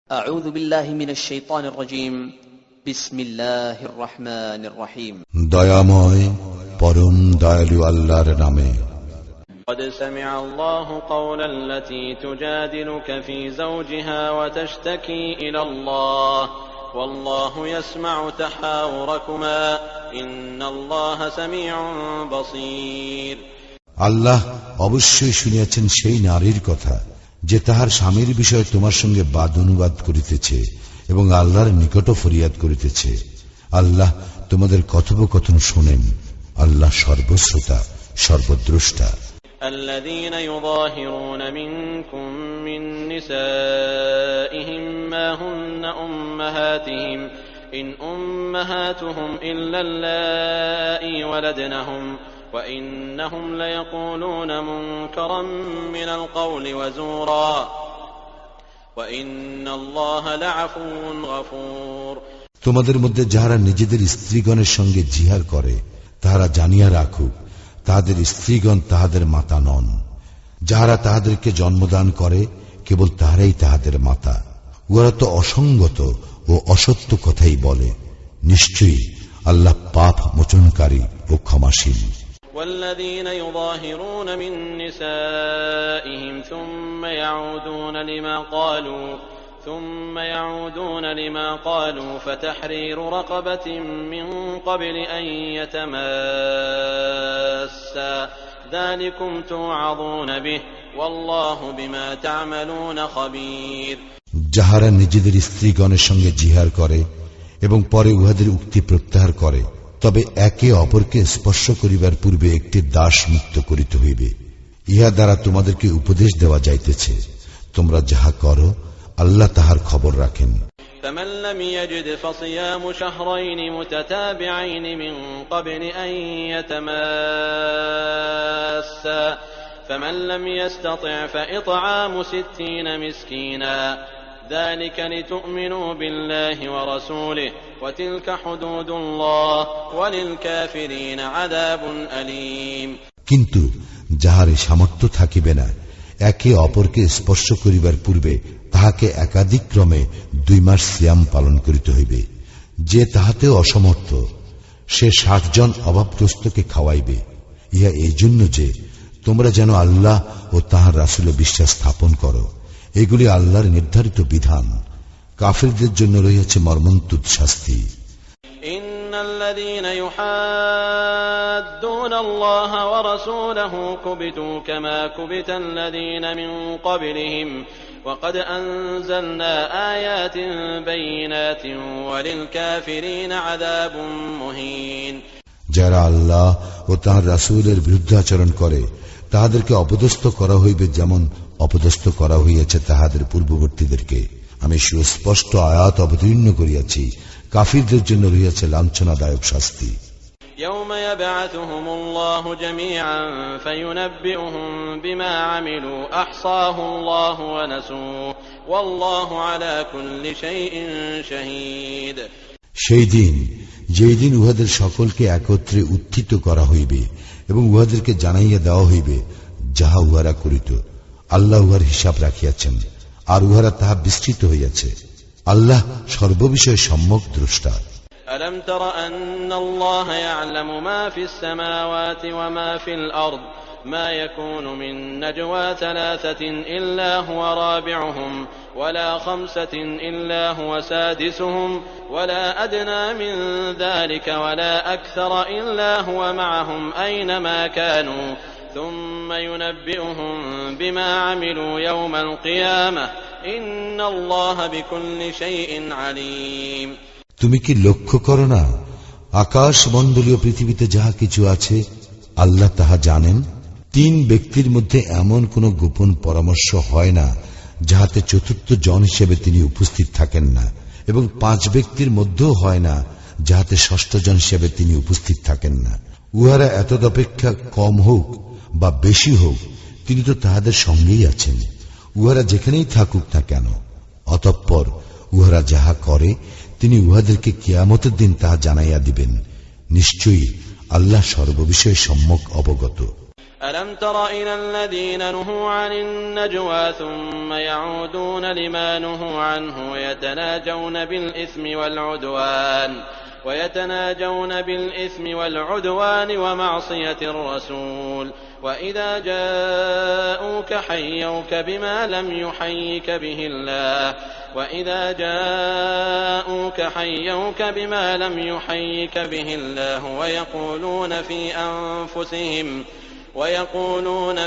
أعوذ بالله من الشيطان الرجيم بسم الله الرحمن الرحيم দয়াময় পরম দয়ালু আল্লাহর নামে। قد سمع الله قول التي تجادلك في زوجها وتشتكي إلى الله والله يسمع تحاوركما إن الله سميع بصير। আল্লাহ অবশ্যই শুনিয়াছেন সেই নারীর কথা যে তাহার স্বামীর বিষয়ে তোমার সঙ্গে বাদ অনুবাদ করিতেছে এবং আল্লাহর নিকট ফরিয়াদ করিতেছে। আল্লাহ তোমাদের কথোপকথন শুনেন। আল্লাহ সর্বশ্রোতা সর্বদ্রষ্টা। الذين يظاهرون منكم من نسائهم ما هن أمهاتهم إن أمهاتهم إلا اللائي ولدنهم وإنهم ليقولون منكرا من القول وزورا وإن الله لعفو غفور। তোমাদের মধ্যে যাহারা নিজেদের স্ত্রীগণের সঙ্গে জিহার করে তাহারা জানিয়া রাখুক তাহাদের স্ত্রীগণ তাহাদের মাতা নন। যাহারা তাহাদেরকে জন্মদান করে কেবল তাহারাই তাহাদের মাতা। উহারা তো অসঙ্গত ও অসত্য কথাই বলে। নিশ্চয়ই আল্লাহ পাপ মোচনকারী ও ক্ষমাশীল। والذين يظاهرون من نسائهم ثم يعودون لما قالوا فتحرير رقبة من قبل أن يتماسا ذلكم توعظون به والله بما تعملون خبير। যাহারা নিজেদের স্ত্রীগণের সঙ্গে জিহার করে এবং পরে উহাদের উক্তি প্রত্যাহার করে তবে একে অপরকে স্পর্শ করিবার পূর্বে একটি দাস মুক্ত করিতে হইবে। ইহা দ্বারা তোমাদেরকে উপদেশ দেওয়া যাইতেছে তোমরা যাহা করো আল্লাহ তাহার খবর রাখেন। فمن لم يجد فصيام شهرين متتابعين من قبل أن يتماسا فمن لم يستطع فإطعام 60 مسكينا ذلك لتؤمنوا بالله ورسوله وتلك حدود الله وللكافرين عذاب أليم। কিন্তু যাহার সামর্থ্য থাকিবে না একে অপরকে স্পর্শ করিবার পূর্বে তাহাকে একাধিক ক্রমে 2 মাস সিয়াম পালন করিতে হইবে। যে তাহাতেও অসমর্থ সে 60 জন অভাবগ্রস্তকে খাওয়াইবে। ইহা এই জন্য যে তোমরা যেন আল্লাহ ও তাহার রাসূলে বিশ্বাস স্থাপন করো। এগুলি আল্লাহর নির্ধারিত বিধান। কাফিরদের জন্য রয়েছে মর্মন্তুদ শাস্তি। الذين يحادون الله ورسوله كبتوا كما كبت الذين من قبلهم وقد أنزلنا آيات بينات وللكافرين عذاب مهين। যারা আল্লাহ ও তাঁর রাসূলের বিরুদ্ধাচরণ করে তাহাদেরকে অপদস্থ করা হইবে যেমন অপদস্থ করা হইয়াছে তাহাদের পূর্ববর্তীদেরকে। আমি সুস্পষ্ট আয়াত অবতীর্ণ করিয়াছি। কাফিরদের জন্য রয়েছে লাঞ্ছনাদায়ক শাস্তি। يوم يبعثهم الله جميعا فينبئهم بما عملوا أحصاه الله ونسوه والله على كل شيء شهيد। সেই দিন যেই দিন উহাদের সকলকে একত্রে উত্থিত করা হইবে এবং উহাদেরকে জানাইয়া দেওয়া হইবে যাহা উহারা করিত। আল্লাহ উহার হিসাব রাখিয়াছেন আর উহারা তাহা বিস্তৃত হইয়াছে। আল্লাহ সর্ববিষয়ে সম্যক দ্রষ্টা। ألم تر أن الله يعلم ما في السماوات وما في الأرض ما يكون من نجوى 3 إلا هو رابعهم ولا 5 إلا هو سادسهم ولا أدنى من ذلك ولا أكثر إلا هو معهم أينما كانوا ثم ينبئهم بما عملوا يوم القيامة إن الله بكل شيء عليم। তুমি কি লক্ষ্য করো না আকাশ মণ্ডলীয় পৃথিবীতে যাহা কিছু আছে আল্লাহ তাহা জানেন। 3 ব্যক্তির মধ্যে এমন কোন গোপন পরামর্শ হয় না যাহাতে চতুর্থ জন হিসেবে তিনি উপস্থিত থাকেন না এবং 5 ব্যক্তির মধ্যেও হয় না যাহাতে ষষ্ঠ জন হিসেবে তিনি উপস্থিত থাকেন না। উহারা এতদপেক্ষা কম হোক বা বেশি হোক তিনি তো তাহাদের সঙ্গেই আছেন উহারা যেখানেই থাকুক না কেন। অতঃপর উহারা যাহা করে তিনি উহাদেরকে কিয়ামতের দিন তাহা জানাইয়া দিবেন। নিশ্চয়ই আল্লাহ সর্ববিষয়ে সম্যক অবগত। ألم تر إلى الذين نهوا عن النجوى ثم يعودون لما نهوا عنه ويتناجون بالإثم والعدوان ومعصية الرسول وإذا جاءوك حيوك بما لم يحيك به الله ويقولون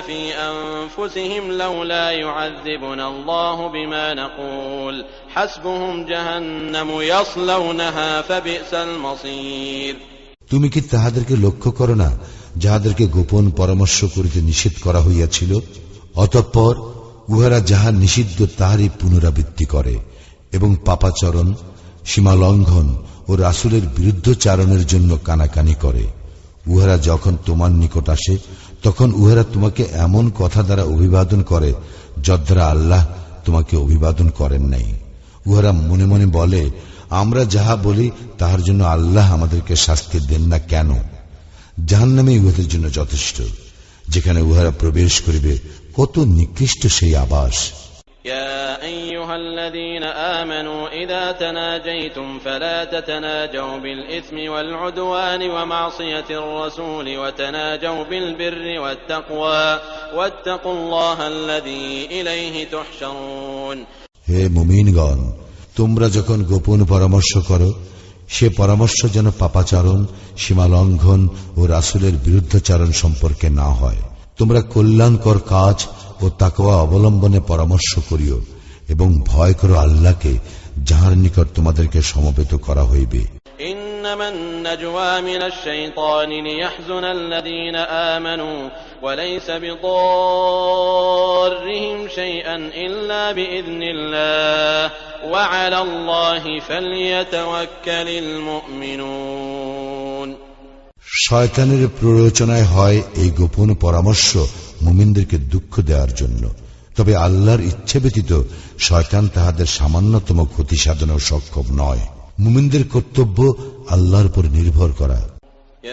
في أنفسهم لولا يعذبنا الله بما نقول حسبهم جهنم يصلونها فبئس المصير তুমি কি তাহাদেরকে লক্ষ্য করো না যাহাদেরকে গোপন পরামর্শ করিতে নিষেধ করা হইয়াছিল, অতঃপর উহারা যাহা নিষিদ্ধ তাহারই পুনরাবৃত্তি করে এবং পাপাচরণ, সীমালঙ্ঘন ও রাসূলের বিরুদ্ধচারণের জন্য কানাকানি করে। উহারা যখন তোমার নিকট আসে তখন উহারা তোমাকে এমন কথা দ্বারা অভিবাদন করে যদ্বারা আল্লাহ তোমাকে অভিবাদন করেন নাই। উহারা মনে মনে বলে, আমরা যাহা বলি তাহার জন্য আল্লাহ আমাদেরকে শাস্তি দেন না কেন? জাহান্নামে উহাদের জন্য যথেষ্ট, যেখানে উহারা প্রবেশ করিবে কত নিকৃষ্ট সেই আবাস। يا أيها الذين آمنوا إذا تناجيتم فلا تتناجوا بالإثم والعدوان ومعصية الرسول وتناجوا بالبر والتقوى واتقوا الله الذي إليه تحشرون হে মুমিনগণ, তোমরা যখন গোপন পরামর্শ করো সে পরামর্শ যেন পাপাচরণ, সীমালঙ্ঘন ও রাসূলের বিরুদ্ধচারণ সম্পর্কে না হয়। তোমরা কল্যাণকর কাজ ও তাকওয়া অবলম্বনে পরামর্শ করিও এবং ভয় করো আল্লাহকে, যাহার নিকট তোমাদেরকে সমবেত করা হইবে। إنما النجوى من الشيطان ليحزن الذين آمنوا وليس بضارهم شيئا إلا بإذن الله وعلى الله فليتوكل المؤمنون শয়তানের প্ররোচনায় হয় এই গোপন পরামর্শ মুমিনদেরকে দুঃখ দেওয়ার জন্য, তবে আল্লাহর ইচ্ছে ব্যতীত শয়তান তাহাদের সামান্যতম ক্ষতি সাধনেও সক্ষম নয়। মুমিনদের কর্তব্য আল্লাহর উপর নির্ভর করা।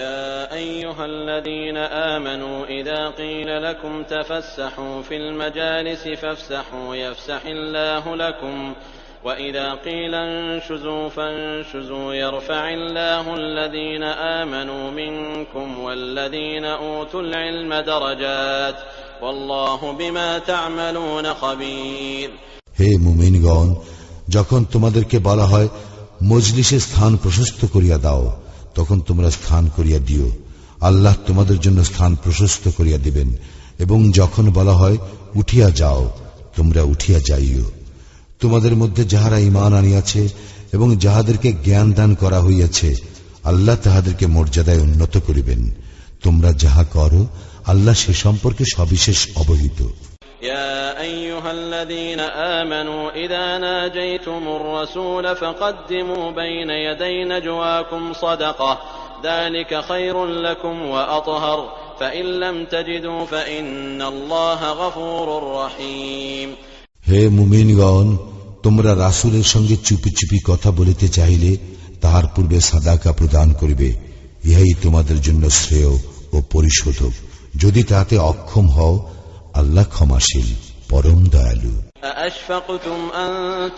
يا أيها الذين آمنوا إذا قيل لكم تفسحوا في المجالس فافسحوا يفسح الله لكم وإذا قيل انشزوا فانشزوا يرفع الله الذين آمنوا منكم والذين أوتوا العلم درجات والله بما تعملون خبير হে মুমিনগণ, যখন তোমাদেরকে বলা হয় মজলিসে স্থান প্রশস্ত করিয়া দাও, তখন তোমরা স্থান করিয়া দিও, আল্লাহ তোমাদের জন্য স্থান প্রশস্ত করিয়া দিবেন। এবং যখন বলা হয় উঠিয়া যাও, তোমরা উঠিয়া যাইও। তোমাদের মধ্যে যাহারা ঈমান আনিয়াছে এবং যাহাদেরকে জ্ঞান দান করা হইয়াছে, আল্লাহ তাহাদেরকে মর্যাদায় উন্নত করিবেন। তোমরা যাহা করো আল্লাহ সে সম্পর্কে সবিশেষ অবহিত। يا أيها الذين آمنوا إذا ناجيتم الرسول فقدموا بين يدي نجواكم صدقة ذلك خير لكم وأطهر فإن لم تجدوا فإن الله غفور رحيم হে মুমিনগণ, তোমরা রাসূলের সঙ্গে চুপি চুপি কথা বলিতে চাইলে তাহার পূর্বে সাদাকা প্রদান করিবে, ইহাই তোমাদের জন্য শ্রেয় ও পরিশোধক। যদি তাতে অক্ষম হও, আল্লাহ ক্ষমাশীল, পরম দয়ালু। أأشفقتم أن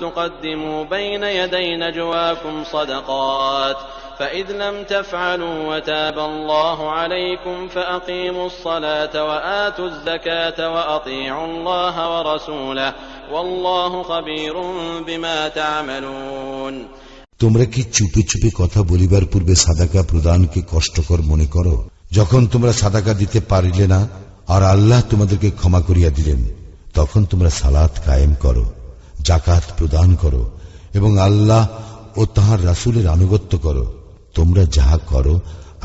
تقدموا بين يدي نجواكم صدقات فإذ لم تفعلوا وتاب الله عليكم فأقيموا الصلاة وآتوا الزكاة وأطيعوا الله ورسوله والله خبير بما تعملون তোমরা কি চুপি চুপি কথা বলিবার পূর্বে সাদাকা প্রদানকে কষ্টকর মনে করো? যখন তোমরা সাদাকা দিতে পারিলে না আর আল্লাহ তোমাদেরকে ক্ষমা করিয়া দিলেন, তখন তোমরা সালাত কায়েম করো, জাকাত প্রদান করো এবং আল্লাহ ও তাহার রাসূলের আনুগত্য করো। তোমরা যাহা করো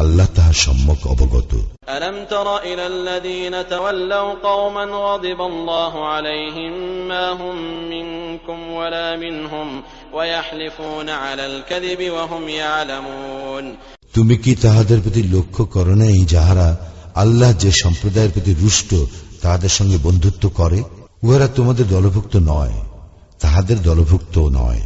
আল্লাহ তাহার সম্যক অবগত। ألم تر إلى الذين تولوا قوما غضب الله عليهم ما هم منكم ولا منهم ويحلفون على الكذب وهم يعلمون তুমি কি তাহাদের প্রতি লক্ষ্য করো নাই, যাহারা আল্লাহ যে সম্প্রদায়ের প্রতি রুষ্ট তাহাদের সঙ্গে বন্ধুত্ব করে? উহারা তোমাদের দলভুক্ত নয়, তাহাদের দলভুক্ত নয়,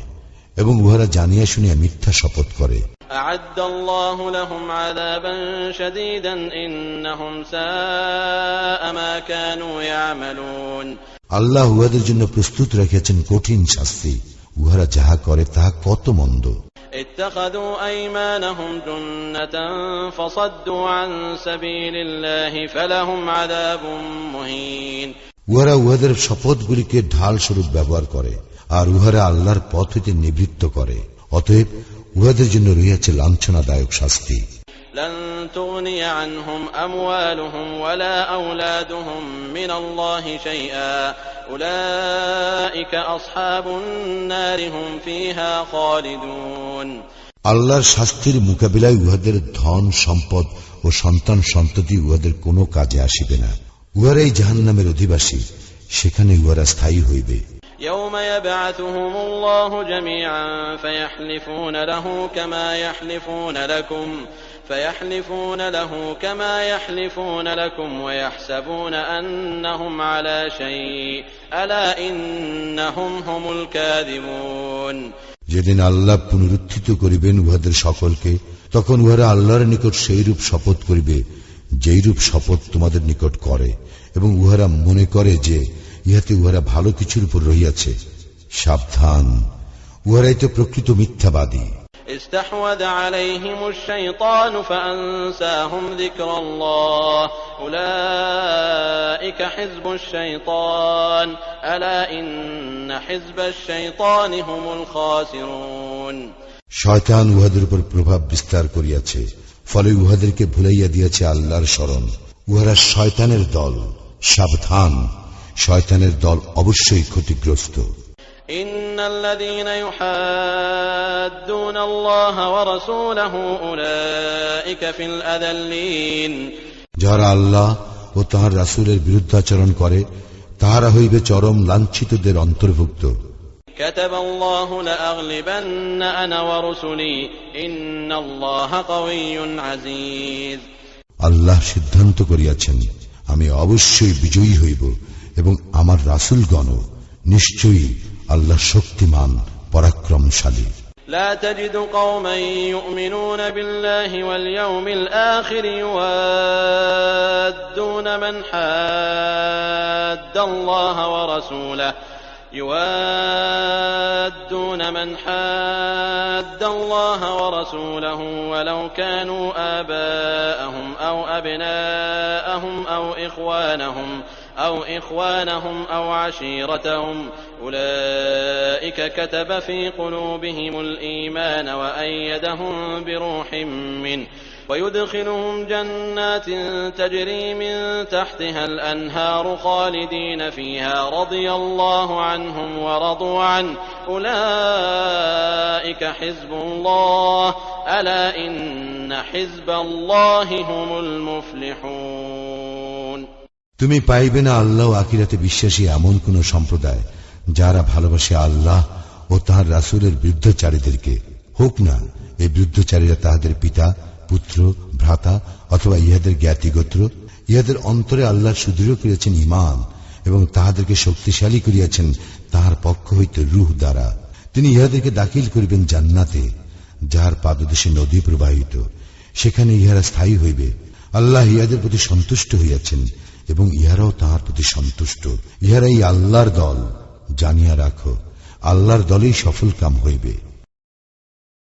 এবং উহারা জানিয়া শুনিয়া মিথ্যা শপথ করে। أعد الله لهم عذابا شديدا إنهم ساء ما كانوا يعملون আল্লাহ উহাদের জন্য প্রস্তুত রেখেছেন কঠিন শাস্তি, উহারা যাহা করে তাহা কত মন্দ। اتخذوا أيمانهم جنة فصدوا عن سبيل الله فلهم عذاب مهين উহারা উহাদের শপথগুলিকে ঢাল স্বরূপ ব্যবহার করে আর উহারা আল্লাহর পথ হইতে নিবৃত্ত করে, অতএব উহাদের জন্য রহিয়াছে লাঞ্ছনাদায়ক শাস্তি। لن تغني عنهم أموالهم ولا أولادهم من الله شيئا أولئك أصحاب النار هم فيها خالدون আল্লাহর শাস্তির মোকাবিলায় উহাদের ধন সম্পদ ও সন্তান সন্ততি উহাদের কোনো কাজে আসিবে না। উহারাই জাহান্নামের অধিবাসী, সেখানে উহারা স্থায়ী হইবে। يوم يبعثهم الله جميعا فيحلفون له كما يحلفون لكم ويحسبون أنهم على شيء ألا إنهم هم الكاذبون যেদিন আল্লাহ পুনরুত্থিত করিবেন উহাদের সকলকে, তখন উহারা আল্লাহর নিকট সেইরূপ শপথ করিবে যেইরূপ শপথ তোমাদের নিকট করে, এবং উহারা মনে করে যে ইহাতে উহারা ভালো কিছুর উপর রহিয়াছে। সাবধান, উহারাই তো প্রকৃত মিথ্যাবাদী। استحوذ عليهم الشيطان فأنساهم ذكر الله أولئك حزب الشيطان ألا إن حزب الشيطان هم الخاسرون শয়তান উহাদের উপর প্রভাব বিস্তার করিয়াছে, ফলে উহাদেরকে ভুলাইয়া দিয়াছে আল্লাহর শরণ। উহারা শয়তানের দল। সাবধান, শয়তানের দল অবশ্যই ক্ষতিগ্রস্ত। إن الذين يحادون الله ورسوله أولئك في الأذلين যারা আল্লাহ ও তাঁর রাসূলের বিরুদ্ধাচরণ করে তাহারা হইবে চরম লাঞ্ছিতদের অন্তর্ভুক্ত। كتب الله لأغلبن أنا ورسلي إن الله قوي عزيز আল্লাহ সিদ্ধান্ত করিয়াছেন, আমি অবশ্যই বিজয়ী হইব এবং আমার রাসূলগণ নিশ্চয়ই আল্লাহ শক্তিমান পরাক্রমশালী। لا تجد قوما يؤمنون بالله واليوم الآخر يوادون من حاد الله ورسوله ولو كانوا آباءهم أو أبناءهم أو إخوانهم أو عشيرتهم أولئك كتب في قلوبهم الإيمان وأيدهم بروح منه ويدخلهم جنات تجري من تحتها الأنهار خالدين فيها رضي الله عنهم ورضوا عنه أولئك حزب الله ألا إن حزب الله هم المفلحون তুমি পাইবে না আল্লাহ ও আখিরাতে বিশ্বাসী এমন কোন সম্প্রদায় যারা ভালোবাসে আল্লাহ ও তাঁর রাসূলের বিরুদ্ধচারীদেরকে, হোক না এই বিরুদ্ধচারীরা তাহাদের পিতা, পুত্র, ভ্রাতা অথবা ইহাদের জ্ঞাতিগোত্র। ইহাদের অন্তরে আল্লাহ সুদৃঢ় করিয়াছেন ঈমান এবং তাহাদেরকে শক্তিশালী করিয়াছেন তাহার পক্ষ হইতে রূহ দ্বারা। তিনি ইহাদেরকে দাখিল করিবেন জান্নাতে, যাহার পাদদেশে নদী প্রবাহিত, সেখানে ইহারা স্থায়ী হইবে। আল্লাহ ইহাদের প্রতি সন্তুষ্ট হইয়াছেন এবং ইহারাও তাহার প্রতি সন্তুষ্ট। ইহারাই আল্লাহর দল। জানিয়া রাখো, আল্লাহর দলেই সফল কাম হইবে।